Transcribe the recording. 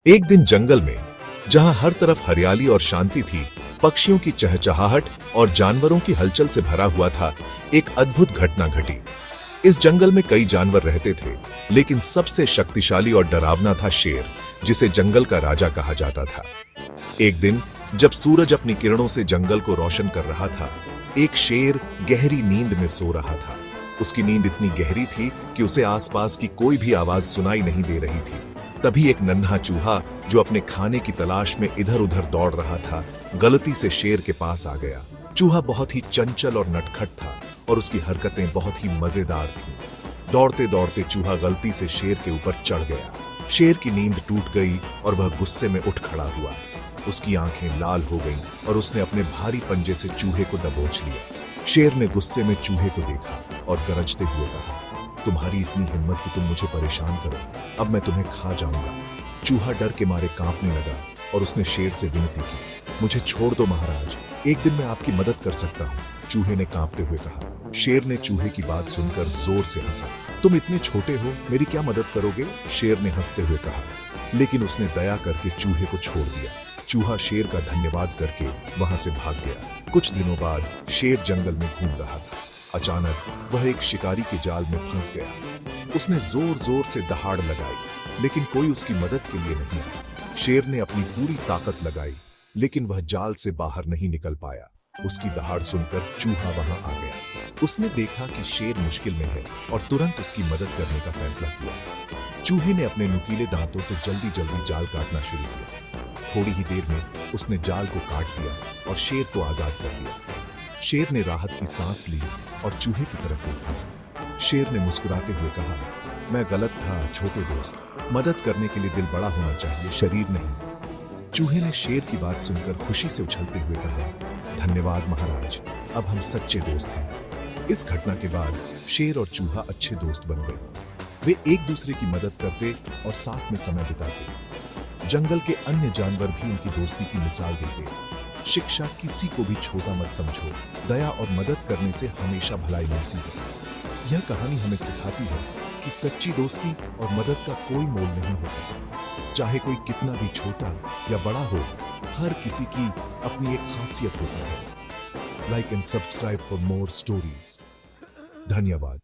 एक दिन जंगल में, जहां हर तरफ हरियाली और शांति थी, पक्षियों की चहचहाहट और जानवरों की हलचल से भरा हुआ था, एक अद्भुत घटना घटी। इस जंगल में कई जानवर रहते थे, लेकिन सबसे शक्तिशाली और डरावना था शेर, जिसे जंगल का राजा कहा जाता था। एक दिन जब सूरज अपनी किरणों से जंगल को रोशन कर रहा था, एक शेर गहरी नींद में सो रहा था। उसकी नींद इतनी गहरी थी कि उसे आसपास की कोई भी आवाज सुनाई नहीं दे रही थी। तभी एक नन्हा चूहा, जो अपने खाने की तलाश में इधर उधर दौड़ रहा था, गलती से शेर के पास आ गया। चूहा बहुत ही चंचल और नटखट था और उसकी हरकतें बहुत ही मजेदार थीं। दौड़ते दौड़ते चूहा गलती से शेर के ऊपर चढ़ गया। शेर की नींद टूट गई और वह गुस्से में उठ खड़ा हुआ। उसकी आंखें लाल हो गईं और उसने अपने भारी पंजे से चूहे को दबोच लिया। शेर ने गुस्से में चूहे को देखा और गरजते हुए कहा, तुम्हारी इतनी हिम्मत कि तुम मुझे परेशान करो, अब मैं तुम्हें खा जाऊंगा। चूहा डर के मारे कांपने लगा और उसने शेर से विनती की, मुझे छोड़ दो महाराज, एक दिन मैं आपकी मदद कर सकता हूँ। चूहे ने कांपते हुए कहा। शेर ने चूहे की बात सुनकर जोर से हंसा। तुम इतने छोटे हो, मेरी क्या मदद करोगे? शेर ने हंसते हुए कहा। लेकिन उसने दया करके चूहे को छोड़ दिया। चूहा शेर का धन्यवाद करके वहां से भाग गया। कुछ दिनों बाद शेर जंगल में घूम रहा था। अचानक वह एक शिकारी के जाल में फंस गया। उसने जोर जोर से दहाड़ लगाई, लेकिन कोई उसकी मदद के लिए नहीं आया। शेर ने अपनी पूरी ताकत लगाई, लेकिन वह जाल से बाहर नहीं निकल पाया। उसकी दहाड़ सुनकर चूहा वहां आ गया। उसने देखा कि शेर मुश्किल में है और तुरंत उसकी मदद करने का फैसला किया। चूहे ने अपने नुकीले दांतों से जल्दी जल्दी जाल काटना शुरू किया। थोड़ी ही देर में उसने जाल को काट दिया और शेर को आजाद कर दिया। शेर ने राहत की सांस ली और चूहे की तरफ देखा। शेर ने मुस्कुराते हुए कहा, मैं गलत था छोटे दोस्त, मदद करने के लिए दिल बड़ा होना चाहिए, शरीर नहीं। चूहे ने शेर की बात सुनकर खुशी से उछलते हुए कहा, धन्यवाद महाराज, अब हम सच्चे दोस्त हैं। इस घटना के बाद शेर और चूहा अच्छे दोस्त बन गए। वे एक दूसरे की मदद करते और साथ में समय बिताते। जंगल के अन्य जानवर भी उनकी दोस्ती की मिसाल देते। शिक्षा, किसी को भी छोटा मत समझो, दया और मदद करने से हमेशा भलाई मिलती है। यह कहानी हमें सिखाती है कि सच्ची दोस्ती और मदद का कोई मोल नहीं होता। चाहे कोई कितना भी छोटा या बड़ा हो, हर किसी की अपनी एक खासियत होती है। Like and subscribe for more stories. धन्यवाद।